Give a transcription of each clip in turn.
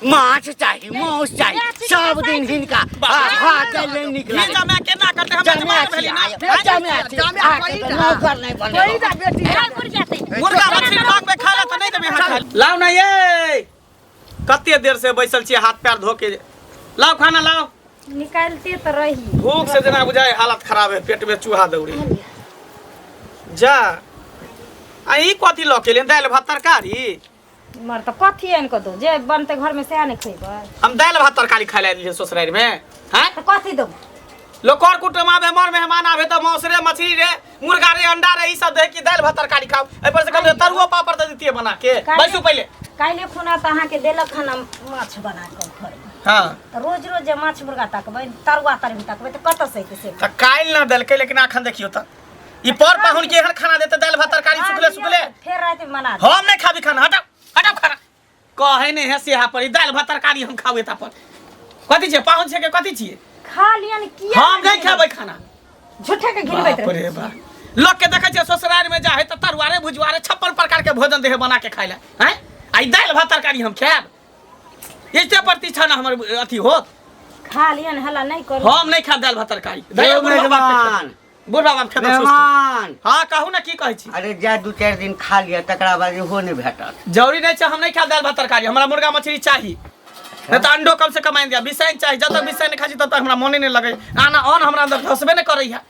माछ चाहिए मौस चाहिए सब दिन हिनका भागे ले निकला जमा केना करते हम जमा भेली ना नौकर नहीं बने मुर्गा मछली बाग में खा ले तो नहीं देबे हां लाओ ना ये कते देर से बैसल छी हाथ पैर धो के लाओ खाना लाओ निकालते तो रही भूख से जना बुझाए हालत खराब है पेट में चूहा दौड़ी जा आई कथी ल के ले दाल भात तरकारी मर तो कथी आन को दो जे बनते घर में से आने खइबा हम दाल भात तरकारी खाइ ले ससुराल में हैं तो कथी दो लोकर कुटुम आवे मोर मेहमान आवे तो मौस रे मछली रे मुर्गा रे अंडा रे ई सब दे की दाल भात तरकारी खाओ ए पर से कम तरुआ पापड़ दे दितिए बना के बैसू पहले काइले खुना त अहाँ के देलक खाना माछ बना के घर में हां तो रोज रोज जे माछ मुर्गा तकबै तरुआ तरबी तकबै तो कत से त काइल ना देल के लेकिन अखन देखियो त ई पर पाहुन के एहन खाना देते दाल भात तरकारी सुखले सुखले फिर रात में बना हम नहीं खाबी खाना हटाओ हटाओ खाना कहे नहीं है सेहा पर दाल भात तरकारी हम खावे ता पर कथि छे पाहुन छे के कथि छिए खा लियन किया हम नहीं खाबै खाना झूठे के गिरबैत रहे बा लोग के देखे छे ससुराल में जाहे त तरुआरे भुजवारे 56 प्रकार के भोजन देहे बना के खाइला हैं आई दाल भात तरकारी हम खाब इते प्रतिष्ठा ना हमर अथी होत खा लियन हला नहीं करू हम नहीं खाब दाल भात तरकारी मेहमान बुढ़ा बाप खेत मेहमान हां कहू ना की कहै छी अरे जा 2-4 दिन खा लिया तकरा बाद हो नहीं भेटत जरूरी नहीं छे हम नहीं खाब दाल भात तरकारी हमरा मुर्गा मछली चाहिए नहीं तो अंडो कम से कम आइन दिया बिसाइन चाहिए जब तक बिसाइन खाई तब तक हमरा मने नहीं लगे आना ऑन हमरा अंदर धसबे नहीं करई है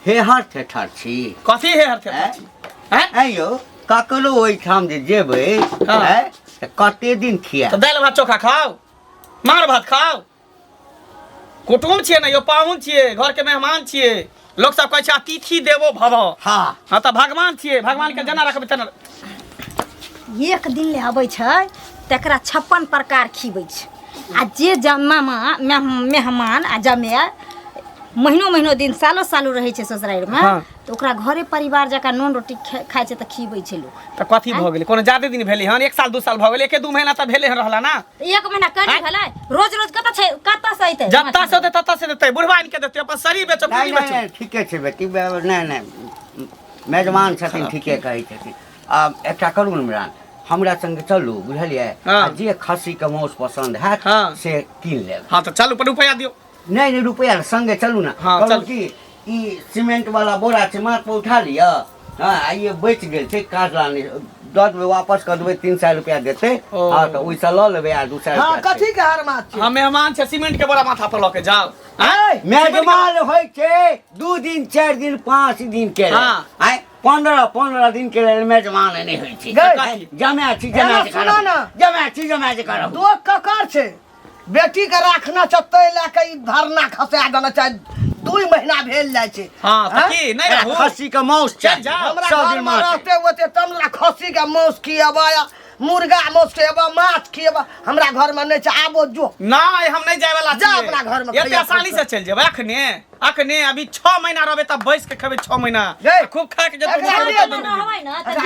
हे हाथ थे ठार छी कथी है हरथे छी हैं आइयो ककरो ओइ ठाम जे जेबै हैं त कते दिन खिया तो दाल भात चोखा खाओ मार भात खाओ कुटुम छिए ना यो पाहुन छिए घर के मेहमान छिए लोग सब कहै छै अतिथि देवो भव हां हां त भगवान छिए भगवान के जना रखबै तना एक दिन ले आबै छै तकरा 56 प्रकार खिबै छै आ जे जमामा मेहमान आ जमे महीनो दिन सालो रहै छै ससुराल में तो ओकरा घरे परिवार जका नून रोटी खाइ छै त खिबै छै लोग त कथी भ गेलै कोनो ज्यादा दिन भेलै हन 1 साल 2 साल भ गेलै 1-2 महीना त भेलै रहला ना 1 महीना करी भेलै रोज कत छै कत से अइतै जत्ता से होतै तत्ता से देतै बुढ़वाइन के देतै अपन शरीर बेचो पूंजी बेचो नहीं ठीके छै बेटी नहीं मेजबान छथिन ठीके कहै छथिन अब एकटा करू न मेहमान हमरा संग चलू बुझलिए जे खस्सी के मांस पसंद हैत से कीन लेब हां त चलू पर रुपया दियो नहीं रुपया संगे चलू ना चल की ई सीमेंट वाला बोरा छै माथ पे उठा लिया हां ये बच गेल छै काटला नहीं दस में वापस कर देबै 300 रुपया देते हां तो ओइसा ल लेबै आ 200 हां कथी के हर माछ हां मेहमान छै सीमेंट के बोरा माथा पर ल के जाओ मेजबान होय छै 2 दिन 4 दिन 5 दिन के हां 15 दिन के लेल मेजबान नहीं होय छै जमा छी करब दो ककर छै बेटी के राखना चत्ते ला के धरना खसा देना चाहे 2 महीना भेल जाय छै हां त की नहीं रहू खस्सी के मांस छै हमरा सब घर दिन में मांस रहते होते तमरा खस्सी के मांस खियाबा मुर्गा मांस खियाबा माछ खियाबा हमरा घर में नहीं छै आबो जो नहीं हम नहीं जाय वाला जा अपना घर में एते आसानी से चल जेबै अखने अभी 6 महीना रहबे तब बैस के खेबै 6 महीना खूब खा के जब होय ना त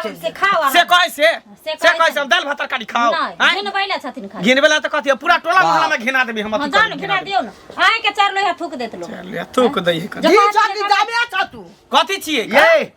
जे से खावा से कैसे दाल भात तरकारी खाओ नहीं घिनबैला छथिन खा घिनबैला त कथि पूरा टोला मोहल्ला में घिना देबी हम जान घिना दियौ ना आइ के 4 लोहा थूक देत लोग थूक दै है जी छकी जाबे छ तू कथि छिए ये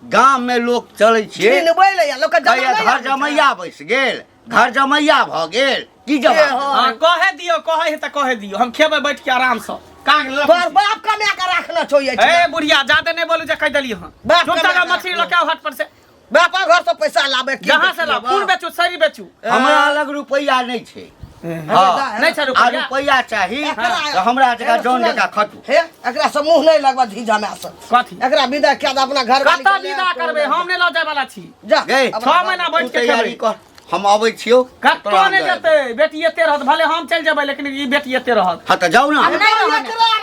गांव में लोग चलै छै घिनबै ले लोग के घर जमैया बैस गेल घर जमैया भ गेल की जवाब हां कहे दियो हम खेबै बैठ के आराम से तोर बाप कमा के रखना चाहिए ए बुढ़िया जादे नहीं बोलू जे कह देलियो हां छोटा मछली ल के हट पर से बापा घर से पैसा लाबे जहां से ला फूल बेचू सरी बेचू हमरा लग रुपया नहीं छै नहीं छै रुपया चाहिए तो हमरा जगह जौन जगह खटू हे एकरा से मुंह नहीं लगबा झीझा में से कथि एकरा विदा किया अपना घर वाली कता विदा करबे हम नहीं ल जाय वाला छी जा 6 महीना बैठ के तैयारी कर हम आबै छियो कतो नहीं जते बेटी एते रहत भले हम चल जेबै लेकिन ई बेटी एते रहत हां त जाऊ ना एकरा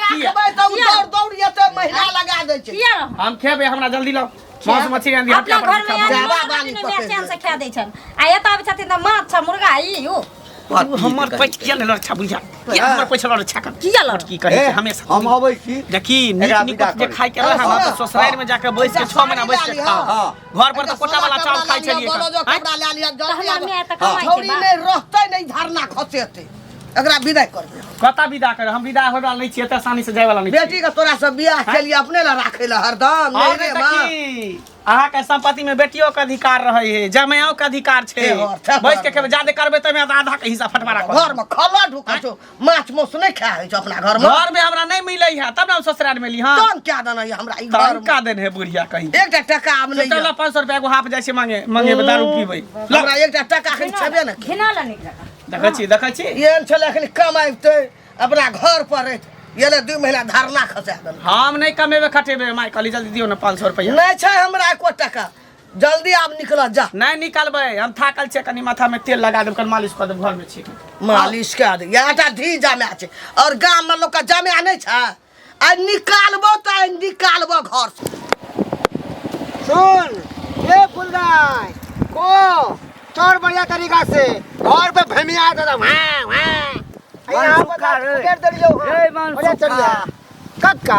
राखबै त दौड़ एते महिला लगा दै छै हम खेबै हमरा जल्दी लाओ मांस मछली आन दिया अपना घर में चैन से खा दै छन आ एत आबै छथिन त माछ छ मुर्गा ई यो हमर पैसा ले लड़ छा बुझा हमर पैसा लड़ छा किया लड़ की कहे हमेशा हम आबै छी देखी नीक जे खाइ के रह हम ससुराल में जाके बैस के 6 महीना बैस के खाओ घर पर त कोटा वाला चावल खाइ छलिए कपड़ा ले लिया हमरा में त छोड़ी कमाई नहीं रहते नहीं धरना खसेते एकरा विदाई कर दे कता विदा करे हम विदा होय वाला नहीं छियै त आसानी से जाय वाला नहीं बेटी का तोरा सब बियाह के लिए अपने ला राखे ला हरदम नहीं रे मां अहाँ के संपत्ति में बेटियों के अधिकार रहे है जमाओ के अधिकार छे बैठ के खेबे ज्यादा करबे त में आधा के हिस्सा फटवारा कर घर में खला ढुका छो माछ मौस नहीं खाए छो अपना घर में हमरा नहीं मिलै है तब ना ससुराल में ली हां तन क्या देना है हमरा ई घर का देन है बुढ़िया कहीं एकटा टका हम नहीं चला 500 रुपया को हाफ जाय छै मांगे दारू पीबै हमरा एकटा टका खन छबे न घिना ला निकला देखै छी ये छले खाली कमाइते अपना घर पर रह ये ले 2 महीना धरना खसा दन हम नहीं कमेबे खटेबे माय कहली जल्दी दियो ना 500 रुपया नहीं छै हमरा एको टका जल्दी आप निकल जा नहीं निकालबे हम थाकल छै कनी माथा में तेल लगा देब कल मालिश कर देब घर में छी मालिश कर दे याटा धी जामे छै और गांव में लोग का जामे नहीं छै आ निकालबो त निकालबो घर से सुन ये फुलदाई को चोर बढ़िया तरीका से घर पे भमिया दे हां यहाँ पर कर दरियो ए मन बढ़िया चढ़िया कक्का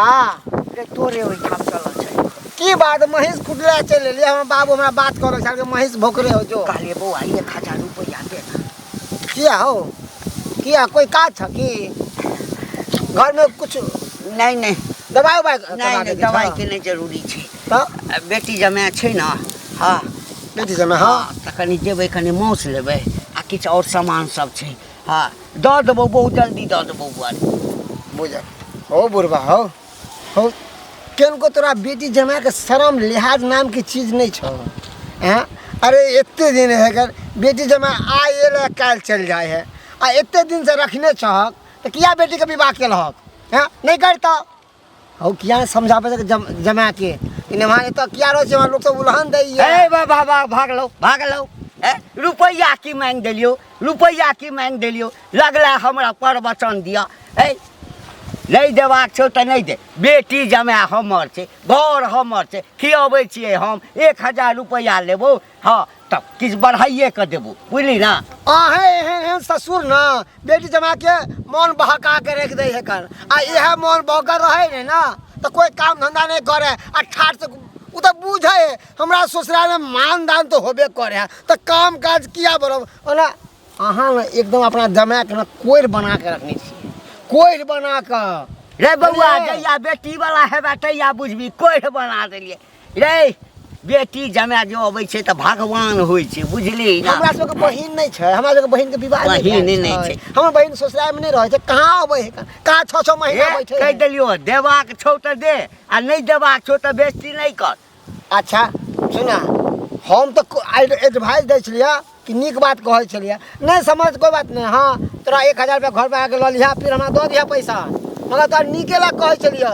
रे तोरे ओइ काम चलल छै की बात महिष कुटला चले ले हम बाबू हमरा बात करो साल के महिष भोकरे हो जो काले बौआ 1000 रुपया दे किया हो किया कोई काज था कि घर में कुछ नहीं दवाई नहीं दवाई के नहीं जरूरी छै तो बेटी जमे छै ना हां बेटी जमे हां त कनी जेबै कनी मौस लेबै आ किछ और सामान सब छै हां दऽ देबो बहुत जल्दी दऽ देबो बुआरी बुझ हो बुरबा हो केन को तोरा बेटी जमा के शर्म लिहाज नाम की चीज नहीं छो हैं अरे इतने दिन है कर बेटी जमा आए ले काल चल जाए है आ इतने दिन से रखने चाहक तो किया बेटी के विवाह के लहक हैं नहीं करता हो किया समझाबे जमा के इने वहां तो किया रो से लोग तो उल्हन दई है ए बाबा भाग लो रुपैया की मांग देलियो लगला हमरा पर वचन दिया ए नहीं देबाक छौ त नहीं दे बेटी जमा हमर छै घर हमर छै खियाबै छियै हम 1000 रुपैया लेबो हाँ तब किछ बढ़ाइए के देबो बुझली ना आहे ससुर ना बेटी जमा के मन बहका के रख दे है कर आ यह मन बहकर रहे ना तो कोई काम धंधा नहीं करे आ ठाट से उ तो बुझे हमरा ससुराल में मान दान तो होबे करे तो काम काज किया बरोबर ओना अहाँ ना एकदम अपना जमा के ना कोई बना के रखनी छी कोई बना के रे बउआ जइया बेटी वाला हेबा तइया बुझबी कोई बना देलिए रे बेटी जमा जो अबै छै त भगवान होइ छै बुझली ना हमरा सब के बहिन नहीं छै हमरा सब के बहिन के विवाह बहिन नहीं छै हमर बहिन ससुराल में नहीं रहे छै कहां अबै है कहां 6 महीना बैठे कह देलियो देबाक छौ त दे आ नहीं देबाक छौ त बेइज्जती नहीं कर अच्छा सुना हम तो एडवाइस दै छलिया कि नीक बात कहै छलिया नहीं समझ कोई बात नहीं हां तोरा 1000 रुपया घर पे आके ल लिया फिर हमरा दऽ दिया पैसा मगर तोरा नीकेला कहै छलिया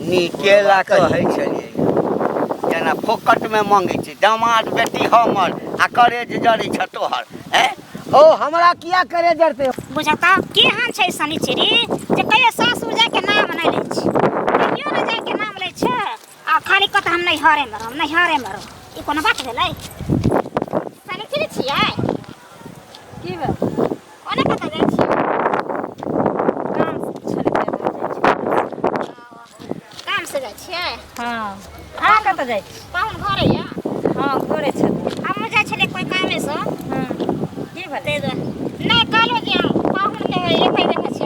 नीकेला कहै छलिए जेना फोकट में मांगे छै दामाद बेटी हमर आ करे जे जरै छ तोहर हैं ओ हमरा किया करे जरते बुझता के हां छै सनिचरी जे कहियो सासुर जाय के नाम नहीं लै छी कहियो न जाय के नाम लै छै आ खाली कत हम नहीं हरे मरो ई कोनो बात भेलै सनिचरी छियै की बे ओने कत जाय छी काम से जाय छियै हां आ कत जाय छी पाहुन घरे या हां घरे छै हम जाय छले कोई कामे से हां की भेलै नहीं कालो जे पाहुन के एक ही देखै छी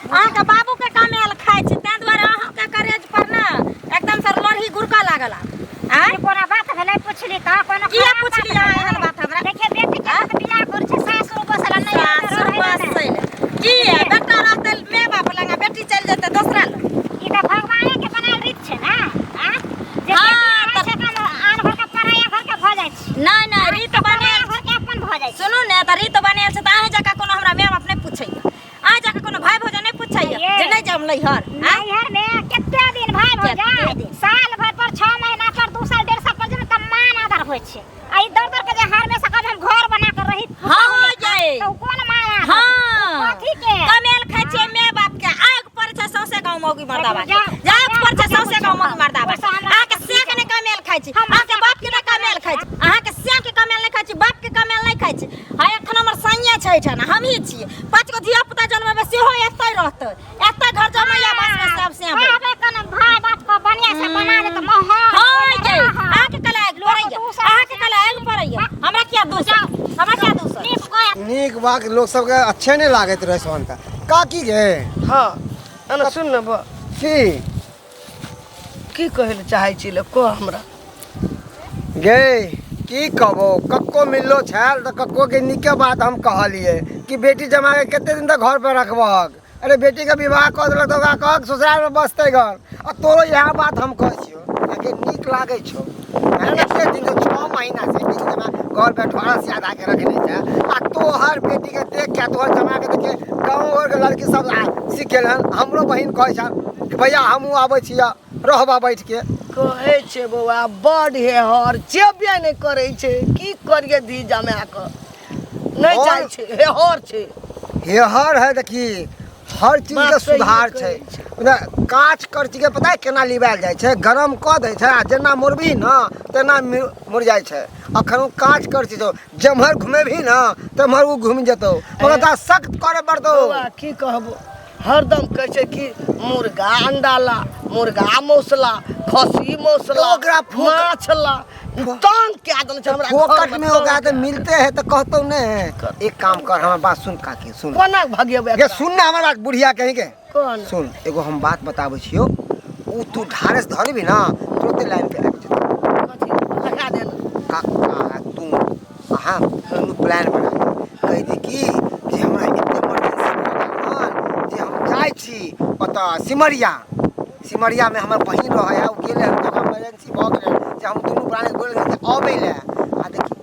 अहाँ के बाबू के कमेल खाइ छी तै दुआरे अहाँ के करेज पर ना एकदम सर लड़ही गुरका लागला आ कोना बात भेलै पुछली का कोनो किया पुछली एहन बात हमरा देखे बेटी के बियाह कर छै सासुर बसल नहीं सासुर बसल की है बेटा रहते माय बाप लंगा बेटी चल जेते दोसरा ल ई त भगवाने के बनाल रीत छै ना हां जे बेटी आन भर के पराया घर के भ जाय छै नहीं रीत बने घर के अपन भ जाय सुनू ने त रीत बने छै त अहाँ जाका कोनो हमरा माय बाप नहीं पूछै आ जाका कोनो भाई भौजाई नहीं पूछै जे नहीं जाम लइहर में केते दिन भाई भौजाई साल भर पर 6 महीना पर 2 साल 1.5 साल पर जब तमाम आदर होय छै आई दर के जे हार में से कभी हम घर बना कर रही हां हो जाए तो कोन माया हां कथी के कमेल खाइ छै माय बाप के आग पर छै सौसे गांव मौगी मर्दावा जाग पर छै सौसे गांव मौगी मर्दावा आ के से के ने कमेल खाइ छै आ के बाप के ने कमेल खाइ छै अहाँ के से के कमेल नहीं खाइ छै बाप के कमेल नहीं खाइ छै हां एखन हमर सैया छै एठाना हम ही छियै 5 गो धिया पुता जन्म में सेहो एतै रहतै एतै घर जमैया बस में सब से आबे कने भाई बाप को बढ़िया से बना दे त हां हां बुढ़वा के लोग सबके अच्छे नहीं लागत रहे सोन का की गे हाँ एना सुन न बा की कहै ले चाहै छी ले को हमरा गे की कहबो कक्को मिललो छल तो कक्को के निके बात हम कहलिए कि बेटी जमा के कते दिन तक घर पे रखबक। अरे बेटी का विवाह कर देलक तो कह ससुराल में बसते घर और तोरो यह बात हम कह छियो कि निक लागे छो एते दिन 6 महीना से बेटी जमा घर पे ठोड़ा से आधा के रखने छै आ तोहर बेटी के देख के तोहर जमा के देखे गांव और के लड़की सब सिखेलन। हमरो बहिन कह छ कि भैया हमहू आबै छिया रहबा बैठ के कहै छै बौआ बड़ हेहर जेबे नहीं करै छै की करिए धी जमा के नहीं जाइ छै हेहर छै हेहर है देखी हर चीज के सुधार छै कांच करची के पता है केना लिबाल जाय छै गरम क दै छै जेना मुरबी न तेना मुर जाय छै। अखन कांच करची जो जमहर घुमेबी न तमहर उ घूम जेतौ मगर ता सख्त करे पड़तौ। की कहबो हरदम कहै छै कि मुर्गा अंडा ला मुर्गा मौसला खसी मौसला ओकरा माछ ला तंग क्या दन छै हमरा फोकट में ओकरा तो मिलते है तो कहतो ने एक काम कर हमर बात सुन काकी सुन कोना भागियबे ये सुन ना हमर बात बुढ़िया कहीं के कोन सुन एगो हम बात बताबै छियो उ तू ढारस धरबी ना तुरंत लाइन पे आबि जेतौ कथी लगा दे काका तू हां तू प्लान बना कह दे कि हमरा एते इमरजेंसी जे हम जाय छी ओता सिमरिया में हमर बहिन रहै है उ गेल है तो इमरजेंसी भ गेल जे हम दुनू प्राणी बोल के आबै ले आ देखी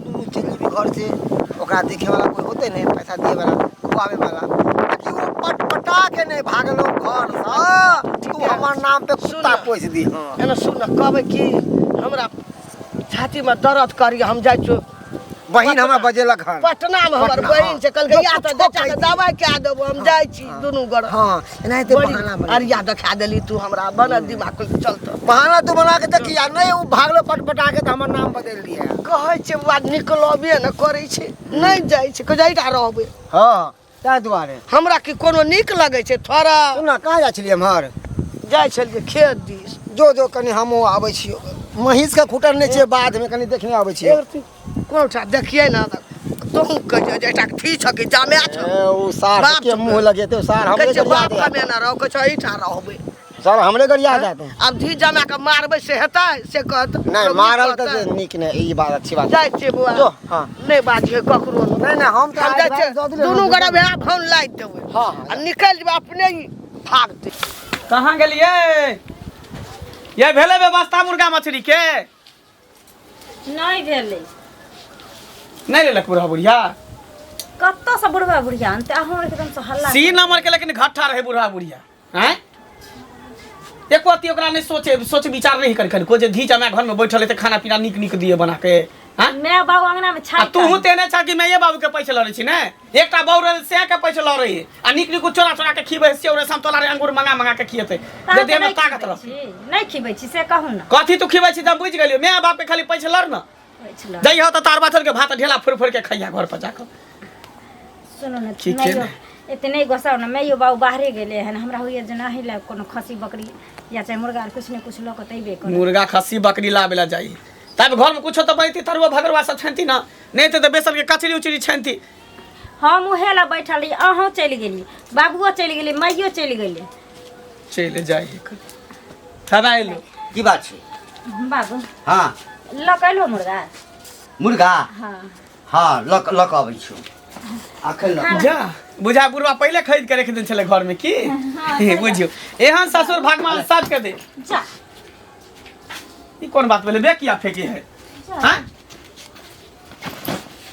दुनू चली भी घर से ओकरा देखे वाला कोई होते नहीं पैसा दिए वाला खुआवे वाला कि वो पटपटा के नहीं भागलो घर से तू हमर नाम पे कुत्ता पोस दी। हां एना सुन कहबै कि हमरा छाती में दर्द करी हम जाइ छी बहिन हमरा बजेलक हन पटना में हमर बहिन से कल गया त बेटा के दवाई क्या देबो हम जाइ छी दुनू गड़ हां एनाते बहाना बना अरिया देखा देली तू हमरा बना दिमाग को चलतो बहाना तू बना के देखिया नहीं उ भागलो पटपटा के त हमर नाम बदल दिया कहै छै बात निकलबे न करै छै नहीं जाइ छै कजैटा रहबे। हां ताहि दुआरे हमरा कि कोनो नीक लगै छै थोड़ा सुन कहाँ जाइ छलियै हमर जाइ छलियै खेत दिस जो कनी हमहूँ आबै छियो महीष के खुटर नहीं छै बाद में कनी देखने आबै छियो कोनटा देखिए ना तुम कह जेटा थी छ कि जामे छ उ सार के मुंह लगेते सार हमरे कह गरिया बाप दे हमें ना रहो कह एठा रहबे सर हमरे गरिया जाते अब धी जामे के मारबे से हेतै से कहत नहीं मारल त निक नहीं ई बात अच्छी बात जाइ छै बुआ जो हां नहीं बाजिए ककरो नहीं हम त हम जाइ छै दुनू गड़ा भे फोन लाइ देबै हां आ निकल जेबे अपने ही भागते। कहाँ गेलिए ये भेले व्यवस्था मुर्गा मछली के नहीं भेलै नहीं लेलक बुढ़ा बुढ़िया कत्तो से बुढ़वा बुढ़िया अंत अहूँ एकदम से हल्ला सी नंबर के लेकिन घट्टा रहे बुढ़ा बुढ़िया हैं एको अति ओकरा नहीं सोच विचार नहीं कर को जे धी जमा घर में बैठल है त खाना पीना निक दिए बना के हां मैं बाबू अंगना में छाई तू हूं तेने छ कि मैं ये बाबू के पैसे लड़े छी ने एकटा बाऊ रे से के पैसे लड़ रही है आ निक चोरा के खीबे से और संतोला रे अंगूर मंगा के खिएते दे दे में ताकत रह नहीं खिबै छी से कहू ना कथी तू खिबै छी त बुझ गेलियो मैं बाप पे खाली पैसे लड़ न जई हो त तार बाछल के भात ढेला फोड़ के खैया घर पर जाकर सुनो ना ठीक है इतने गोसाव ना मैं यो बाबू बाहरे गेले हन हमरा होइए जना हिला कोनो खसी बकरी या चाहे मुर्गा कुछ न कुछ लोग तैबे कर मुर्गा खस्सी बकरी लाबेला जाई तब घर में कुछ तो बनती तरुआ भगरवा सब छनती ना नहीं तो बेसन के कचरी उचरी छनती हम उहेला बैठल रही अहूँ चलि गेली बाबुओ चलि गेली माइयो चलि गेली चले जाई थरा लो की बात छै बाबू हां लकैलो मुर्गा हां हाँ लक आबै छु अखन जा बुझा बुढ़वा पहले खरीद के रख देन छले घर में की बुझियो एहन ससुर भगवान साथ के दे जा ई कोन बात बोले बे किया फेंकी है हां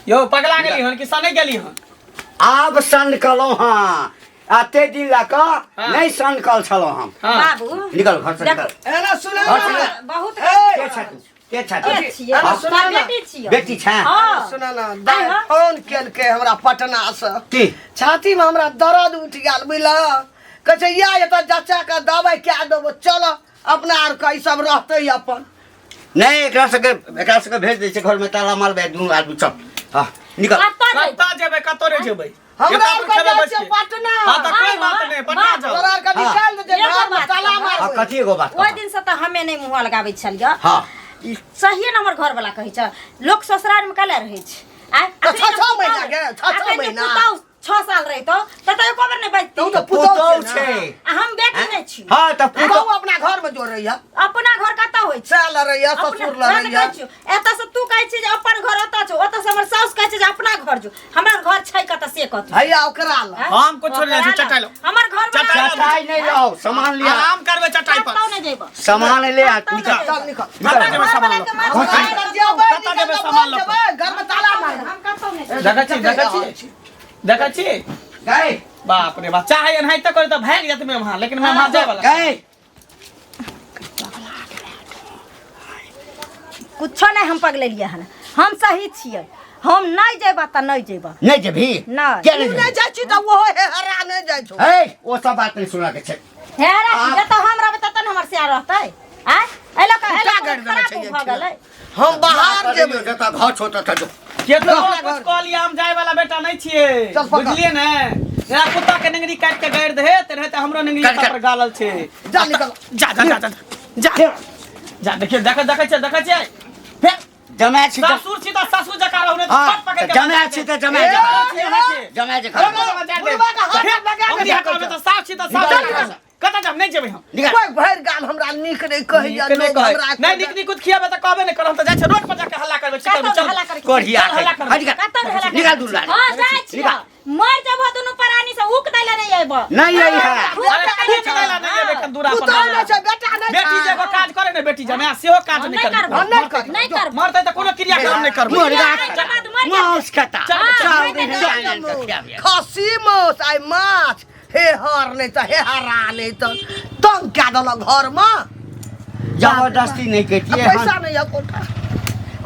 यो पगला गेली हन कि सने गेली हन आब सनकलौ हां आते दिन लका नहीं सनकल छलो हम बाबू निकल घर से निकल एना सुने बहुत के छत बेटी छियो बेटी छै हां सुना ना दाई फोन केल के हमरा पटना से की छाती में हमरा दर्द उठ गेल बुझला कहे या एत चाचा का दवाई क्या देबो चलो अपना आर का सब रहते अपन नहीं एकरा सके भेज दे छै घर में ताला मार बे दुनु आदमी चल हां निकल कत्ता जेबे कतोरे जेबे हमरा आर का जाय छै पटना हां त कोई बात नहीं पटना जाओ तोरा आर का निकाल दे घर में ताला मार कथी एगो बात ओइ दिन से त हमे नहीं मुंह लगाबै छलियो हां सही न हमर घर वाला कहै छ लोग ससुराल में कले रहै छै तो 6 महीना के 6 महीना 6 साल रही तो एको बार नहीं बचती तो पुतौ छै हम बेटी नहीं छी हाँ तो पुतौ अपना घर में जोड़ रही है अपना घर कत होइ छै साल रही है ससुर ल रही है एतऽ से तू कहै छी जे अपन घर ओतऽ छौ ओतऽ से हमर साउस कहै छै जे अपना घर जो हमर घर छै कतऽ से कत हैया ओकरा ला हम को छोड़ जाइ छी चटाई लो हमर घर चटाई नहीं लाओ सामान लिया आराम करबे चटाई पर कतौ नहीं जेबो सामान ले आ निकल चल निकल कतऽ जेबै सामान लो कतऽ जेबै सामान लो घर में ताला मार हम कतौ नहीं देखै छी गए बाप रे बाप चाहे एनाहि तक करे त भाग जात में वहां लेकिन मैं वहां जाय वाला गए कुछो नहीं हम पगलेलिए हन हम सही छियै हम नहीं जेबा त नहीं जेबा नहीं जभी नहीं। क्या तू नहीं नहीं जाइ छी त वो हरा नहीं जाइ छौ ए वो सब बात नहीं सुना के छै हे रे जत हम रहबै तत हमर से रहतै आ एलो का क्या कर देना खराब चाहिए भ गेलै हम बाहर जेबै जता घर छोटा था जो के तो कुछ कहलिए हम जाय वाला बेटा नहीं छिए चल पकड़। बुझलिए ने या कुत्ता के नंगरी काट के गाड़ दे ते रहते हमरो नंगरी काट, पर गालल छे जा निकल जा जा जा जा जा देखिए देखै छै फेर जमाए छी तो ससुर छी त ससुर जका रहने हाँ, छट पकड़ के जमाए छी तो जमाए जमाए कतऽ जाम नहीं जेबै हम कोई भर गाम हमरा निक नहीं कहि जा लोग हमरा नहीं निक निक कुछ खियाबे त कहबे नहीं करम त जाय छै रोड पर जाके हल्ला करबे चल कतौ चल हल्ला करै कोढ़िया चल हल्ला कर। कतौ हल्ला करै निकाल दूर ला हां जाइ छी मर जब दुनु प्राणी से उक दैला नहीं आइबो नहीं यही है अरे ठीक देला नहीं जेबै कन दूरा पर पुतौ नहीं छै बेटा नहीं बेटी जेगो काज करे ने बेटी जमे सेहो काज नहीं करबो नहीं कर मरतै त कोनो क्रिया काम नहीं करबो मांस खाता हाँ, खसी माछ आई माछ हे हर नहीं त हे हरा नहीं त तंग क्या दल घर में जबरदस्ती नहीं कहती है पैसा नहीं है कोठा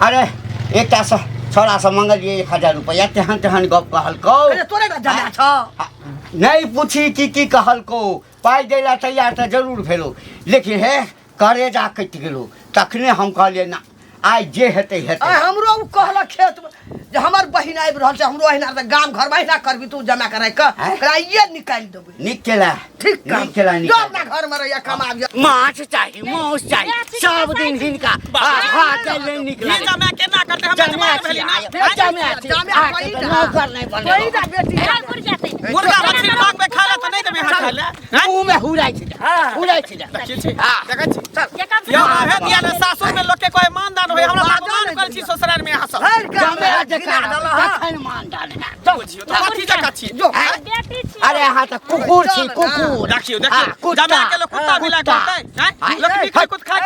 अरे एक छोरा से मंगलिए 1000 रुपया तेहन तेहन गप कहलको अरे तोरे ना जमा छ नहीं पूछी की कहलको पाई देला तैयार तो जरूर भेलो लेकिन हे करेजा कटि गेलो तखने हम कहलिए ना आइ जे हेतै हेतै आ हमरो उ कहला खेत में जे हमर बहिन आबि रहल छै हमरो अहिना त गाम घर में अहिना करबी तू जमा कराय क एकरा ये निकाल देबै निक केला ठीक काम निक केला जो अपना घर में रहिया कमाबिया माछ चाहिए मांस चाहिए सब दिन हिनका हाथ ले निकला ये जमे केना करते हम जमा भेली ना जामे कोई नौकर नहीं कोई बने ना बेटी मुर्गा ते मुर्गा मछली बाग में खा ले त नहीं देबे हाथ खा ले मुंह में हुराई छी देखै छी हां देखै छी ये काम यो है दिया ने सासुर में लोग के कोई ईमानदार होय हमरा अपमान कर छी ससुराल में यहाँ सब हर काम जमे में जका तखन मान डाले बुझियो तो कथी जका छी जो बेटी छी अरे यहाँ तो कुकुर छी कुकुर देखियो देखियो जमे के लोग कुत्ता मिला करते हैं लोग निकल कुछ खा